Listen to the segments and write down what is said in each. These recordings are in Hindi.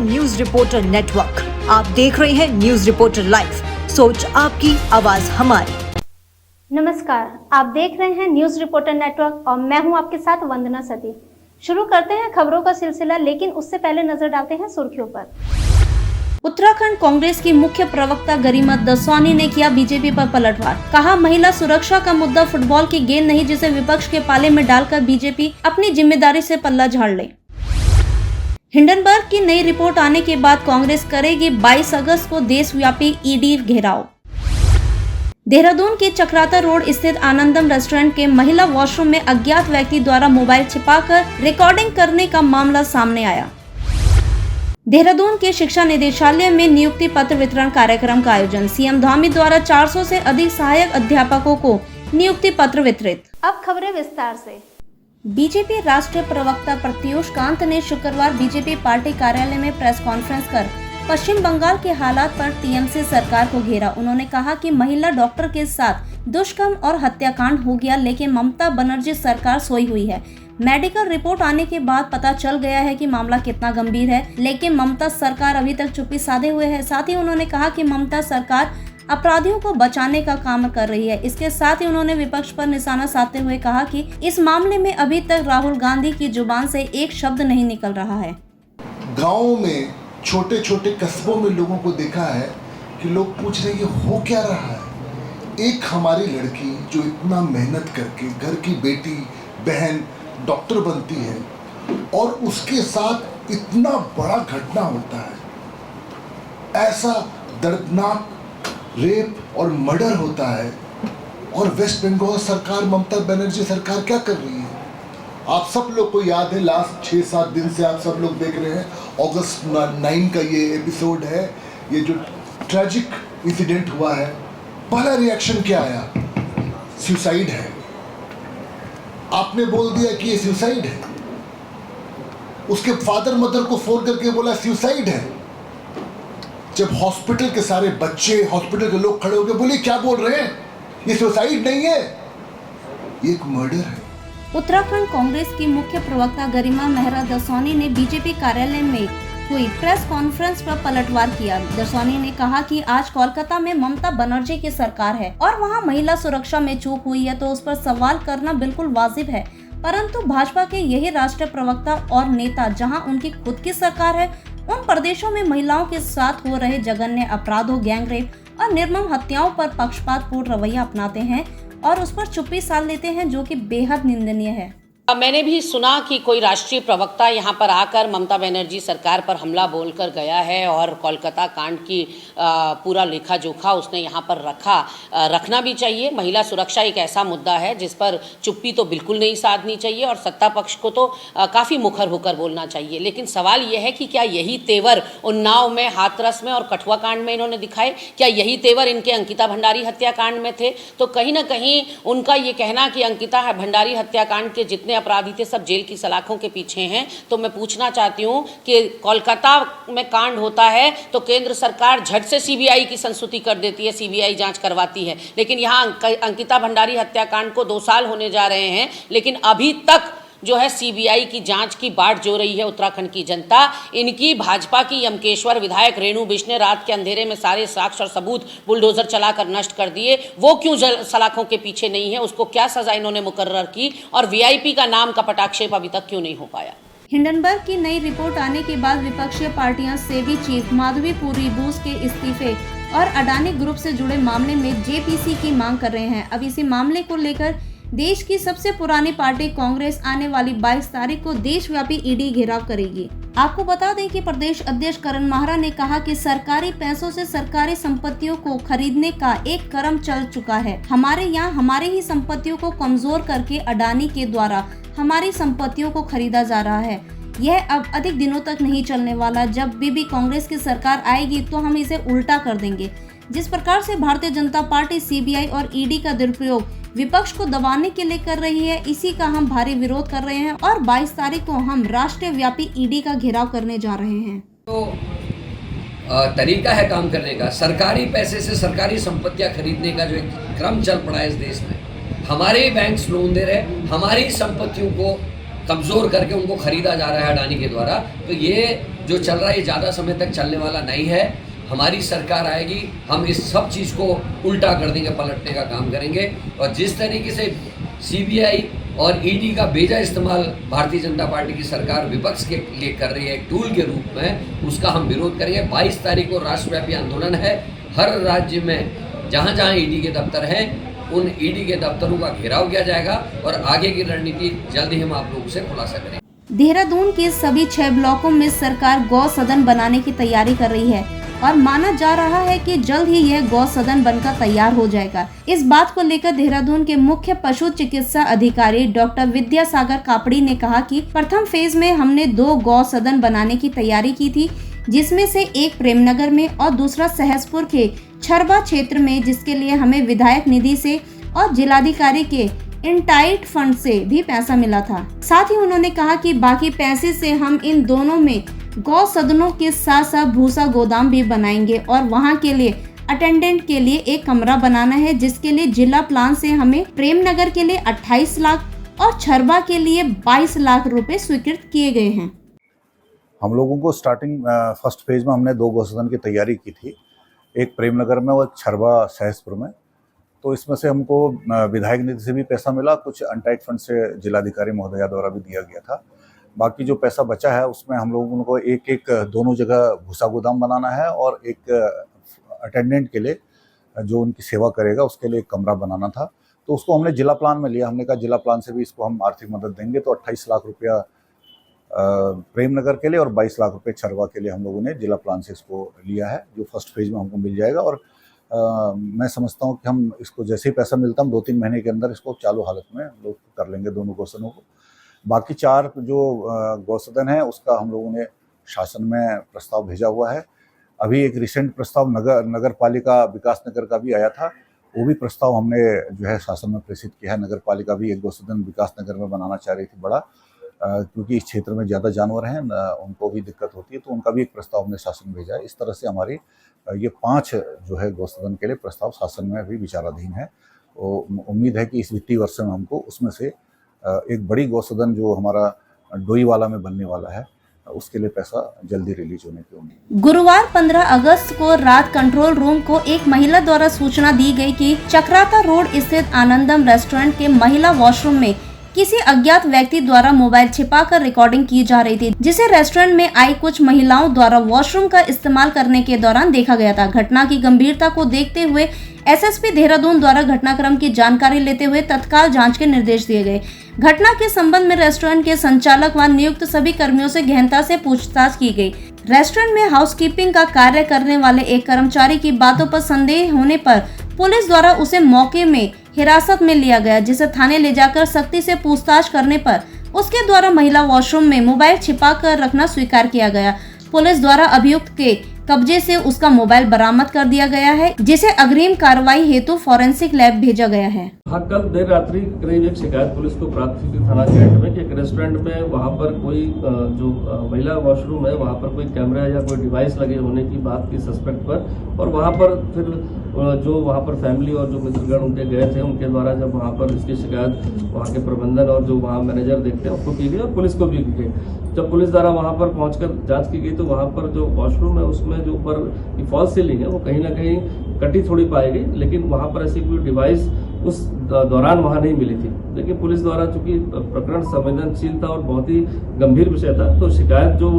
News reporter network. आप देख रहे हैं न्यूज रिपोर्टर लाइव, सोच आपकी, आवाज हमारी। नमस्कार, आप देख रहे हैं न्यूज रिपोर्टर नेटवर्क और मैं हूं आपके साथ वंदना सती। शुरू करते हैं खबरों का सिलसिला, लेकिन उससे पहले नजर डालते हैं सुर्खियों पर। उत्तराखंड कांग्रेस की मुख्य प्रवक्ता गरिमा दसवानी ने किया बीजेपी पर पलटवार। कहा, महिला सुरक्षा का मुद्दा फुटबॉल की गेंद नहीं जिसे विपक्ष के पाले में डालकर बीजेपी अपनी जिम्मेदारी से पल्ला झाड़ ले। हिंडनबर्ग की नई रिपोर्ट आने के बाद कांग्रेस करेगी 22 अगस्त को देशव्यापी ईडी घेराव। देहरादून के चक्राता रोड स्थित आनंदम रेस्टोरेंट के महिला वॉशरूम में अज्ञात व्यक्ति द्वारा मोबाइल छिपाकर रिकॉर्डिंग करने का मामला सामने आया। देहरादून के शिक्षा निदेशालय में नियुक्ति पत्र वितरण कार्यक्रम का आयोजन। सीएम धामी द्वारा 400 से अधिक सहायक अध्यापकों को नियुक्ति पत्र वितरित। अब खबरें विस्तार से। बीजेपी राष्ट्रीय प्रवक्ता प्रत्यूष कांत ने शुक्रवार बीजेपी पार्टी कार्यालय में प्रेस कॉन्फ्रेंस कर पश्चिम बंगाल के हालात पर टीएमसी सरकार को घेरा। उन्होंने कहा कि महिला डॉक्टर के साथ दुष्कर्म और हत्याकांड हो गया, लेकिन ममता बनर्जी सरकार सोई हुई है। मेडिकल रिपोर्ट आने के बाद पता चल गया है कि मामला कितना गंभीर है, लेकिन ममता सरकार अभी तक चुप्पी साधे हुए है। साथ ही उन्होंने कहा कि ममता सरकार अपराधियों को बचाने का काम कर रही है। इसके साथ ही उन्होंने विपक्ष पर निशाना साधते हुए कहा कि इस मामले में अभी तक राहुल गांधी की जुबान से एक शब्द नहीं निकल रहा है। गाँव में छोटे छोटे कस्बों में लोगों को देखा है कि लोग पूछ रहे हैं हो क्या रहा है। एक हमारी लड़की जो इतना मेहनत करके घर की बेटी बहन डॉक्टर बनती है और उसके साथ इतना बड़ा घटना होता है, ऐसा दर्दनाक रेप और मर्डर होता है, और वेस्ट बंगाल सरकार ममता बनर्जी सरकार क्या कर रही है। आप सब लोग को याद है, लास्ट 6-7 दिन से आप सब लोग देख रहे हैं, अगस्त 9 का ये एपिसोड है, ये जो ट्रेजिक इंसिडेंट हुआ है। पहला रिएक्शन क्या आया? सुसाइड है। आपने बोल दिया कि ये सुसाइड है। उसके फादर मदर को फोन करके बोला सुसाइड है। जब हॉस्पिटल के सारे बच्चे, हॉस्पिटल के लोग खड़े होकर बोले क्या बोल रहे हैं, ये सुसाइड नहीं है, ये एक मर्डर है। उत्तराखंड कांग्रेस की मुख्य प्रवक्ता गरिमा मेहरा दसवानी ने बीजेपी कार्यालय में हुई प्रेस कॉन्फ्रेंस पर पलटवार किया। दसवानी ने कहा कि आज कोलकाता में ममता बनर्जी की सरकार है और वहां महिला सुरक्षा में चूक हुई है तो उस पर सवाल करना बिल्कुल वाजिब है, परंतु भाजपा के यही राष्ट्रीय प्रवक्ता और नेता जहां उनकी खुद की सरकार है, उन प्रदेशों में महिलाओं के साथ हो रहे जघन्य अपराधों, गैंगरेप और निर्मम हत्याओं पर पक्षपातपूर्ण रवैया अपनाते हैं और उस पर चुप्पी साध लेते हैं, जो कि बेहद निंदनीय है। मैंने भी सुना कि कोई राष्ट्रीय प्रवक्ता यहाँ पर आकर ममता बनर्जी सरकार पर हमला बोलकर गया है और कोलकाता कांड की पूरा लेखा जोखा उसने यहाँ पर रखना भी चाहिए। महिला सुरक्षा एक ऐसा मुद्दा है जिस पर चुप्पी तो बिल्कुल नहीं साधनी चाहिए और सत्ता पक्ष को तो काफ़ी मुखर होकर बोलना चाहिए। लेकिन सवाल यह है कि क्या यही तेवर उन्नाव में, हाथरस में और कठुआ कांड में इन्होंने दिखाए? क्या यही तेवर इनके अंकिता भंडारी हत्याकांड में थे? तो कहीं ना कहीं उनका ये कहना कि अंकिता भंडारी हत्याकांड के जितने अपराधी थे सब जेल की सलाखों के पीछे हैं, तो मैं पूछना चाहती हूं कि कोलकाता में कांड होता है तो केंद्र सरकार झट से सीबीआई की संस्तुति कर देती है, सीबीआई जांच करवाती है, लेकिन यहां अंकिता भंडारी हत्याकांड को 2 साल होने जा रहे हैं, लेकिन अभी तक जो है सीबीआई की जांच की बाट जो रही है उत्तराखंड की जनता। इनकी भाजपा की यमकेश्वर विधायक रेणु बिष्ट ने रात के अंधेरे में सारे साक्ष्य और सबूत बुलडोजर चलाकर नष्ट कर दिए। वो क्यों सलाखों के पीछे नहीं है? उसको क्या सजा इन्होंने मुकर्रर की? और वीआईपी का नाम का पटाक्षेप अभी तक क्यों नहीं हो पाया? हिंडनबर्ग की नई रिपोर्ट आने के बाद विपक्षी पार्टियां सेबी चीफ माधवी पूरी बूस के इस्तीफे और अडानी ग्रुप से जुड़े मामले में जेपीसी की मांग कर रहे हैं। अब इसी मामले को लेकर देश की सबसे पुरानी पार्टी कांग्रेस आने वाली 22 तारीख को देशव्यापी ईडी घेराव करेगी। आपको बता दें कि प्रदेश अध्यक्ष करण माहरा ने कहा कि सरकारी पैसों से सरकारी संपत्तियों को खरीदने का एक क्रम चल चुका है। हमारे यहाँ हमारी ही संपत्तियों को कमजोर करके अडानी के द्वारा हमारी संपत्तियों को खरीदा जा रहा है। यह अब अधिक दिनों तक नहीं चलने वाला। जब भी कांग्रेस की सरकार आएगी तो हम इसे उल्टा कर देंगे। जिस प्रकार से भारतीय जनता पार्टी सीबीआई और ईडी का दुरुपयोग विपक्ष को दबाने के लिए कर रही है, इसी का हम भारी विरोध कर रहे हैं और 22 तारीख को हम राष्ट्रीय व्यापी ईडी का घेराव करने जा रहे हैं। तो तरीका है काम करने का, सरकारी पैसे से सरकारी संपत्तियां खरीदने का जो एक क्रम चल पड़ा है इस देश में। हमारे बैंक लोन दे रहे, हमारी संपत्तियों को कमज़ोर करके उनको ख़रीदा जा रहा है अडानी के द्वारा। तो ये जो चल रहा है ये ज़्यादा समय तक चलने वाला नहीं है। हमारी सरकार आएगी, हम इस सब चीज़ को उल्टा कर देंगे, पलटने का काम करेंगे। और जिस तरीके से CBI और ED का बेजा इस्तेमाल भारतीय जनता पार्टी की सरकार विपक्ष के लिए कर रही है एक टूल के रूप में, उसका हम विरोध करेंगे। 22 तारीख को राष्ट्रव्यापी आंदोलन है। हर राज्य में जहाँ जहाँ ED के दफ्तर हैं उन ED के दफ्तरों का घेराव किया जाएगा और आगे की रणनीति जल्द ही हम आप लोगों से खुलासा करेंगे। देहरादून के सभी 6 ब्लॉकों में सरकार गौ सदन बनाने की तैयारी कर रही है और माना जा रहा है कि जल्द ही यह गौ सदन बनकर तैयार हो जाएगा। इस बात को लेकर देहरादून के मुख्य पशु चिकित्सा अधिकारी डॉक्टर विद्यासागर कापड़ी ने कहा कि प्रथम फेज में हमने 2 गौ सदन बनाने की तैयारी की थी, जिसमें से एक प्रेमनगर में और दूसरा सहसपुर के छरबा क्षेत्र में, जिसके लिए हमें विधायक निधि से और जिलाधिकारी के इंटाइट फंड से भी पैसा मिला था। साथ ही उन्होंने कहा कि बाकी पैसे से हम इन दोनों में गौ सदनों के साथ साथ भूसा गोदाम भी बनाएंगे और वहां के लिए अटेंडेंट के लिए एक कमरा बनाना है, जिसके लिए जिला प्लान से हमें प्रेमनगर के लिए 28 लाख और छरबा के लिए 22 लाख रुपए स्वीकृत किए गए हैं। हम लोगों को स्टार्टिंग फर्स्ट फेज में हमने 2 गौ सदन की तैयारी की थी, एक प्रेमनगर में और छरबा सहसपुर में। तो इसमें से हमको विधायक निधि से भी पैसा मिला, कुछ अनटाइट फंड से जिलाधिकारी महोदया द्वारा भी दिया गया था। बाकी जो पैसा बचा है उसमें हम लोगों को एक दोनों जगह भूसा गोदाम बनाना है और एक अटेंडेंट के लिए जो उनकी सेवा करेगा उसके लिए एक कमरा बनाना था। तो उसको हमने जिला प्लान में लिया। हमने कहा जिला प्लान से भी इसको हम आर्थिक मदद देंगे। तो 28 लाख रुपया प्रेमनगर के लिए और 22 लाख रुपए छरवा के लिए हम लोगों ने जिला प्लान से इसको लिया है, जो फर्स्ट फेज में हमको मिल जाएगा। और मैं समझता हूँ कि हम इसको जैसे ही पैसा मिलता हम 2-3 महीने के अंदर इसको चालू हालत में लोग कर लेंगे दोनों गौसदनों को। बाकी 4 जो गौसदन है उसका हम लोगों ने शासन में प्रस्ताव भेजा हुआ है। अभी एक रिसेंट प्रस्ताव नगर पालिका विकास नगर का भी आया था, वो भी प्रस्ताव हमने जो है शासन में प्रेषित किया है। नगर पालिका भी एक गौसदन विकास नगर में बनाना चाह रही थी बड़ा, क्योंकि इस क्षेत्र में ज़्यादा जानवर हैं, उनको भी दिक्कत होती है, तो उनका भी एक प्रस्ताव हमने शासन में भेजा है। इस तरह से हमारी ये 5 जो है गौसदन के लिए प्रस्ताव शासन में अभी विचाराधीन है। उम्मीद है कि इस वित्तीय वर्ष में हमको उसमें से एक बड़ी गौसदन जो हमारा डोईवाला में बनने वाला है उसके लिए पैसा जल्दी रिलीज होने की उम्मीद। गुरुवार 15 अगस्त को रात कंट्रोल रूम को एक महिला द्वारा सूचना दी गई कि चक्राता रोड स्थित आनंदम रेस्टोरेंट के महिला वॉशरूम में किसी अज्ञात व्यक्ति द्वारा मोबाइल छिपाकर रिकॉर्डिंग की जा रही थी, जिसे रेस्टोरेंट में आई कुछ महिलाओं द्वारा वॉशरूम का इस्तेमाल करने के दौरान देखा गया था। घटना की गंभीरता को देखते हुए SSP देहरादून द्वारा घटनाक्रम की जानकारी लेते हुए तत्काल जांच के निर्देश दिए गए। घटना के संबंध में रेस्टोरेंट के संचालक व नियुक्त सभी कर्मियों से गहनता से पूछताछ की गई। रेस्टोरेंट में हाउसकीपिंग का कार्य करने वाले एक कर्मचारी की बातों पर संदेह होने पर पुलिस द्वारा उसे मौके में हिरासत में लिया गया, जिसे थाने ले जाकर सख्ती से पूछताछ करने पर उसके द्वारा महिला वॉशरूम में मोबाइल छिपा कर रखना स्वीकार किया गया। पुलिस द्वारा अभियुक्त के कब्जे से उसका मोबाइल बरामद कर दिया गया है, जिसे अग्रिम कार्रवाई हेतु फॉरेंसिक लैब भेजा गया है। हाँ, कल देर रात्रि करीब एक शिकायत पुलिस को प्राप्त हुई थी थाना कैंट में कि एक रेस्टोरेंट में वहाँ पर कोई जो महिला वॉशरूम है वहाँ पर कोई कैमरा या कोई डिवाइस लगे होने की बात की सस्पेक्ट पर, और वहाँ पर फिर जो वहाँ पर फैमिली और जो मित्रगण उनके गए थे उनके द्वारा जब वहाँ पर इसकी शिकायत वहाँ के प्रबंधन और जो वहाँ मैनेजर देखते हैं उसको की गई और पुलिस को भी की गई। जब पुलिस द्वारा वहाँ पर पहुँचकर जांच की गई तो वहाँ पर जो वॉशरूम है उसमें जो ऊपर फॉल्स सीलिंग है वो कहीं ना कहीं कटी थोड़ी पाई गई, लेकिन वहाँ पर ऐसी कोई डिवाइस उस दौरान वहाँ नहीं मिली थी। लेकिन पुलिस द्वारा चूंकि प्रकरण संवेदनशील था और बहुत ही गंभीर विषय था, तो शिकायत जो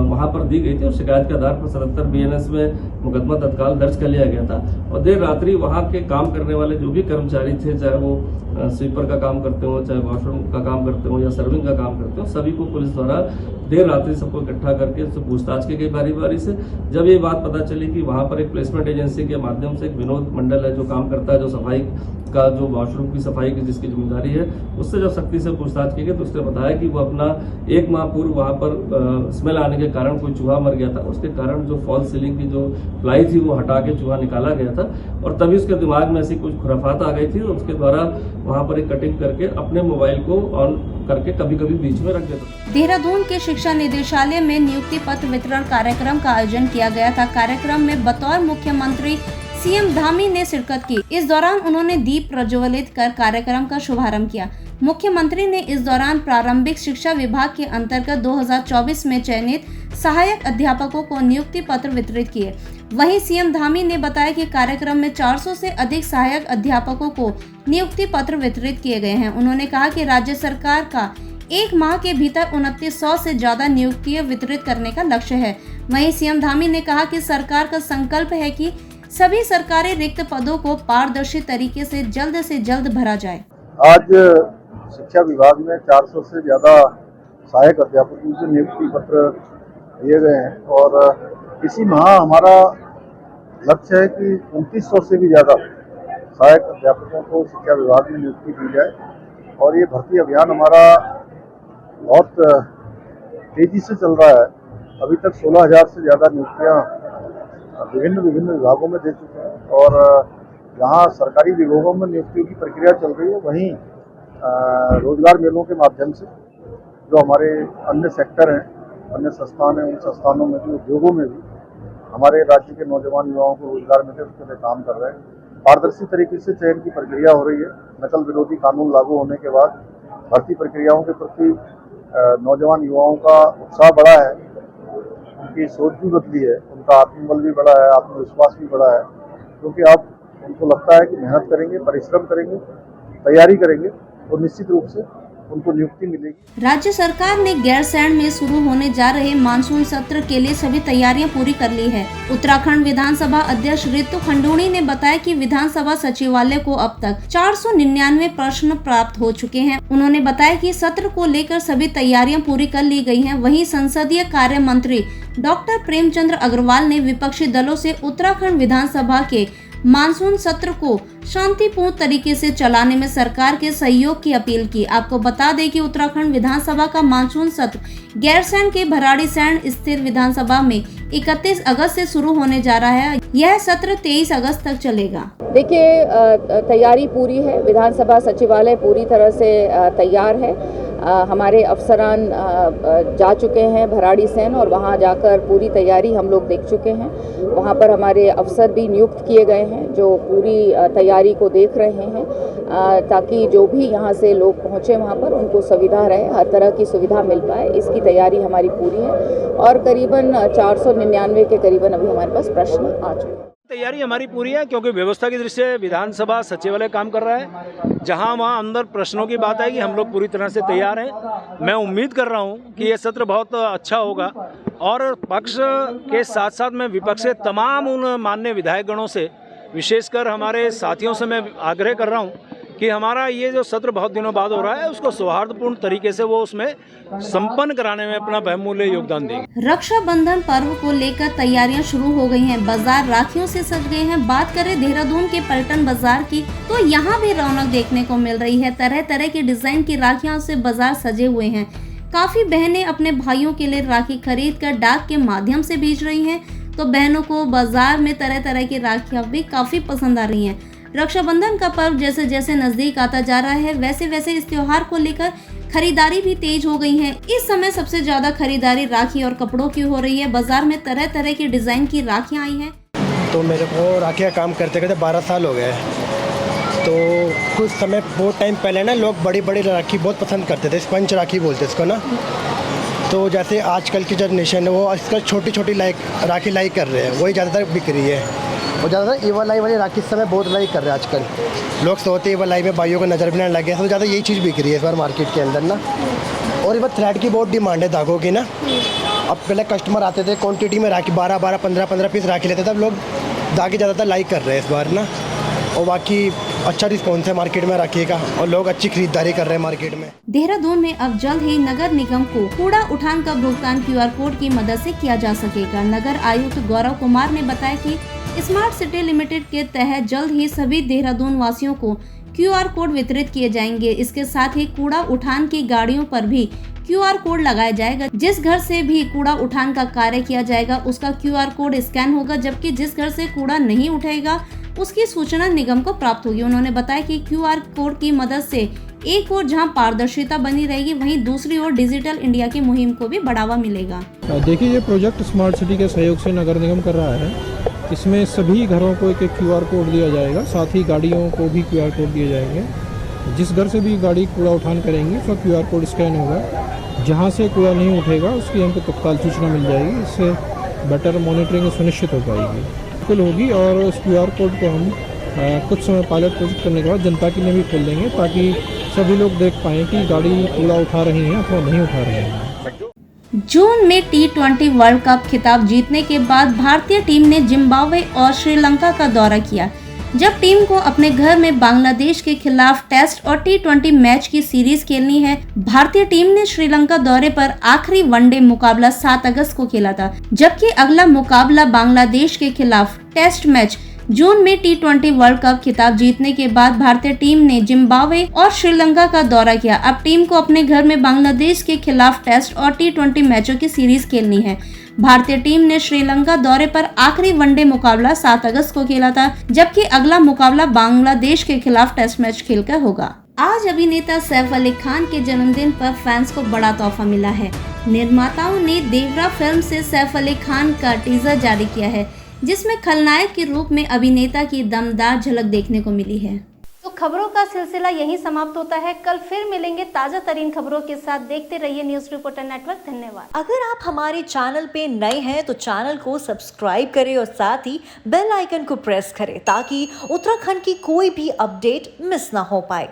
वहाँ पर दी गई थी उस शिकायत के आधार पर 77 BNS में मुकदमा तत्काल दर्ज कर लिया गया था। और देर रात्रि वहाँ के काम करने वाले जो भी कर्मचारी थे, चाहे वो स्वीपर का काम करते हो, चाहे वॉशरूम का काम करते हो या सर्विंग का काम करते हो, सभी को पुलिस द्वारा देर रात्रि सबको इकट्ठा करके उससे पूछताछ की गई बारी बारी से। जब ये बात पता चली कि वहाँ पर एक प्लेसमेंट एजेंसी के माध्यम से एक विनोद मंडल है जो काम करता है, जो सफाई का जो वॉशरूम की सफाई की जिसकी जिम्मेदारी है, उससे जब सख्ती से पूछताछ की गई तो उसने बताया कि वो अपना 1 माह पूर्व वहाँ पर स्मेल आने के कारण कोई चूहा मर गया था, उसके कारण जो फॉल्स सीलिंग की जो प्लाई थी वो हटा के चूहा निकाला गया था और तभी उसके दिमाग में ऐसी कुछ खुराफात आ गई थी। तो उसके द्वारा वहाँ पर एक कटिंग करके अपने मोबाइल को ऑन करके कभी कभी बीच में रख देता। देहरादून के शिक्षा निदेशालय में नियुक्ति पत्र वितरण कार्यक्रम का आयोजन किया गया था। कार्यक्रम में बतौर मुख्यमंत्री सीएम धामी ने शिरकत की। इस दौरान उन्होंने दीप प्रज्वलित कर कार्यक्रम का शुभारंभ किया। मुख्यमंत्री ने इस दौरान प्रारंभिक शिक्षा विभाग के अंतर्गत 2024 में चयनित सहायक अध्यापकों को नियुक्ति पत्र वितरित किए। वहीं सीएम धामी ने बताया कि कार्यक्रम में 400 से अधिक सहायक अध्यापकों को नियुक्ति पत्र वितरित किए गए हैं। उन्होंने कहा कि राज्य सरकार का 1 माह के भीतर 2900 से ज्यादा नियुक्तियां वितरित करने का लक्ष्य है। वहीं सीएम धामी ने कहा कि सरकार का संकल्प है कि सभी सरकारी रिक्त पदों को पारदर्शी तरीके से जल्द भरा जाए। आज शिक्षा विभाग में 400 से ज़्यादा सहायक अध्यापकों के नियुक्ति पत्र दिए गए हैं और इसी माह हमारा लक्ष्य है कि 2900 से भी ज़्यादा सहायक अध्यापकों को शिक्षा विभाग में नियुक्ति दी जाए। और ये भर्ती अभियान हमारा बहुत तेज़ी से चल रहा है। अभी तक 16,000 से ज़्यादा नियुक्तियाँ विभिन्न विभागों में दे चुके हैं और जहाँ सरकारी विभागों में नियुक्तियों की प्रक्रिया चल रही है, वहीं रोजगार मेलों के माध्यम से जो हमारे अन्य सेक्टर हैं, अन्य संस्थान हैं, उन संस्थानों में भी, उद्योगों में भी हमारे राज्य के नौजवान युवाओं को रोजगार मिले, उसके लिए काम कर रहे हैं। पारदर्शी तरीके से चयन की प्रक्रिया हो रही है। नकल विरोधी कानून लागू होने के बाद भर्ती प्रक्रियाओं के प्रति नौजवान युवाओं का उत्साह बढ़ा है, उनकी सोच भी बदली है, उनका आत्मबल भी बढ़ा है, आत्मविश्वास भी बढ़ा है, क्योंकि अब उनको लगता है कि मेहनत करेंगे, परिश्रम करेंगे, तैयारी करेंगे और निश्चित रूप से उनको नियुक्ति मिलेगी। राज्य सरकार ने गैरसैंण में शुरू होने जा रहे मानसून सत्र के लिए सभी तैयारियां पूरी कर ली है। उत्तराखंड विधानसभा अध्यक्ष रितु खंडूड़ी ने बताया कि विधानसभा सचिवालय को अब तक 499 प्रश्न प्राप्त हो चुके हैं। उन्होंने बताया कि सत्र को लेकर सभी तैयारियां पूरी कर ली गई हैं। वहीं संसदीय कार्य मंत्री डॉक्टर प्रेमचंद्र अग्रवाल ने विपक्षी दलों से उत्तराखंड विधानसभा के मानसून सत्र को शांतिपूर्ण तरीके से चलाने में सरकार के सहयोग की अपील की। आपको बता दें कि उत्तराखंड विधानसभा का मानसून सत्र गैरसैंण के भराड़ीसैंण स्थित विधानसभा में 31 अगस्त से शुरू होने जा रहा है। यह सत्र 23 अगस्त तक चलेगा। देखिए, तैयारी पूरी है। विधानसभा सचिवालय पूरी तरह से तैयार है। हमारे अफसरान जा चुके हैं भराड़ीसैंण और वहां जाकर पूरी तैयारी हम लोग देख चुके हैं। वहां पर हमारे अफसर भी नियुक्त किए गए हैं जो पूरी तैयारी को देख रहे हैं, ताकि जो भी यहां से लोग पहुंचे वहां पर उनको सुविधा रहे, हर तरह की सुविधा मिल पाए। इसकी तैयारी हमारी पूरी है और करीबन 499 के करीबन अभी हमारे पास प्रश्न आ चुके हैं। तैयारी हमारी पूरी है, क्योंकि व्यवस्था की दृष्टि से विधानसभा सचिवालय काम कर रहा है। जहां वहां अंदर प्रश्नों की बात आएगी, हम लोग पूरी तरह से तैयार हैं। मैं उम्मीद कर रहा हूं कि ये सत्र बहुत अच्छा होगा और पक्ष के साथ साथ मैं विपक्ष के तमाम उन माननीय विधायकगणों से, विशेषकर हमारे साथियों से मैं आग्रह कर रहा हूं कि हमारा ये जो सत्र बहुत दिनों बाद हो रहा है, उसको सौहार्दपूर्ण तरीके से वो उसमें संपन्न कराने में अपना बहुमूल्य योगदान देंगे। रक्षाबंधन पर्व को लेकर तैयारियां शुरू हो गई हैं। बाजार राखियों से सज गए हैं। बात करें देहरादून के पलटन बाजार की, तो यहाँ भी रौनक देखने को मिल रही है। तरह तरह के डिजाइन की राखियों से बाजार सजे हुए हैं। काफी बहनें अपने भाइयों के लिए राखी खरीद कर डाक के माध्यम से भेज रही हैं, तो बहनों को बाजार में तरह तरह की राखियां भी काफी पसंद आ रही हैं। रक्षाबंधन का पर्व जैसे जैसे नजदीक आता जा रहा है, वैसे वैसे इस त्योहार को लेकर खरीदारी भी तेज हो गई है। इस समय सबसे ज्यादा खरीदारी राखी और कपड़ों की हो रही है। बाजार में तरह तरह के डिजाइन की राखियां आई हैं। तो मेरे को राखी का काम करते करते 12 साल हो गए। तो कुछ समय बहुत टाइम पहले ना लोग बड़ी बड़ी राखी बहुत पसंद करते थे, स्पंज राखी बोलते इसको ना। तो जैसे आजकल की जनरेशन है वो आजकल छोटी छोटी राखी लाइक कर रहे हैं, वही ज़्यादातर बिक रही है। और ज़्यादातर एवर लाई वाली राखी इस समय बहुत लाइक कर रहे हैं आजकल लोग। सोते एवर लाई में भाइयों को नज़र भी नहीं लगे, तो ज़्यादा यही चीज़ बिक रही है इस बार मार्केट के अंदर ना। और इस बार थ्रेड की बहुत डिमांड है, धागों की ना। अब पहले कस्टमर आते थे क्वान्टिटी में राखी 12-12, 15-15 पीस राखी लेते थे। अब लोग धागे ज़्यादातर लाइक कर रहे हैं इस बार ना। और बाकी अच्छा रिस्पॉन्स है मार्केट में राखी का और लोग अच्छी खरीदारी कर रहे हैं मार्केट में। देहरादून में अब जल्द ही नगर निगम को कूड़ा उठान का भुगतान QR कोड की मदद से किया जा सकेगा। नगर आयुक्त गौरव कुमार ने बताया कि स्मार्ट सिटी लिमिटेड के तहत जल्द ही सभी देहरादून वासियों को QR कोड वितरित किए जाएंगे। इसके साथ ही कूड़ा उठान की गाड़ियों पर भी QR कोड लगाया जाएगा। जिस घर से भी कूड़ा उठान का कार्य किया जाएगा उसका QR कोड स्कैन होगा, जबकि जिस घर से कूड़ा नहीं उठेगा उसकी सूचना निगम को प्राप्त होगी। उन्होंने बताया कि QR कोड की मदद से एक ओर जहां पारदर्शिता बनी रहेगी, वहीं दूसरी ओर डिजिटल इंडिया की मुहिम को भी बढ़ावा मिलेगा। देखिए, ये प्रोजेक्ट स्मार्ट सिटी के सहयोग से नगर निगम कर रहा है इसमें सभी घरों को एक QR कोड दिया जाएगा, साथ ही गाड़ियों को भी QR कोड दिए जाएंगे। जिस घर से भी गाड़ी कूड़ा उठान करेंगे उसका QR कोड स्कैन होगा। जहाँ से कूड़ा नहीं उठेगा उसकी हमको तत्काल सूचना मिल जाएगी। इससे बेटर मॉनिटरिंग सुनिश्चित हो पाएगी, बिल्कुल होगी। और उस QR कोड को हम कुछ समय पायलट प्रोजेक्ट करने के बाद जनता के लिए भी खोल देंगे, ताकि सभी लोग देख पाएँ कि गाड़ी कूड़ा उठा रही हैं अथवा नहीं उठा रही हैं। जून में T20 वर्ल्ड कप खिताब जीतने के बाद भारतीय टीम ने जिम्बाब्वे और श्रीलंका का दौरा किया। जब टीम को अपने घर में बांग्लादेश के खिलाफ टेस्ट और T20 मैच की सीरीज खेलनी है, भारतीय टीम ने श्रीलंका दौरे पर आखिरी वनडे मुकाबला 7 अगस्त को खेला था, जबकि अगला मुकाबला बांग्लादेश के खिलाफ टेस्ट मैच। जून में T20 वर्ल्ड कप खिताब जीतने के बाद भारतीय टीम ने जिम्बाब्वे और श्रीलंका का दौरा किया। अब टीम को अपने घर में बांग्लादेश के खिलाफ टेस्ट और T20 मैचों की सीरीज खेलनी है। भारतीय टीम ने श्रीलंका दौरे पर आखिरी वनडे मुकाबला 7 अगस्त को खेला था, जबकि अगला मुकाबला बांग्लादेश के खिलाफ टेस्ट मैच खेलकर होगा। आज अभिनेता सैफ अली खान के जन्मदिन पर फैंस को बड़ा तोहफा मिला है। निर्माताओं ने देवरा फिल्म से सैफ अली खान का टीजर जारी किया है, जिसमें खलनायक के रूप में अभिनेता की दमदार झलक देखने को मिली है। तो खबरों का सिलसिला यहीं समाप्त होता है। कल फिर मिलेंगे ताजा तरीन खबरों के साथ। देखते रहिए न्यूज रिपोर्टर नेटवर्क। धन्यवाद। अगर आप हमारे चैनल पे नए हैं तो चैनल को सब्सक्राइब करें और साथ ही बेल आइकन को प्रेस करें, ताकि उत्तराखंड की कोई भी अपडेट मिस ना हो पाए।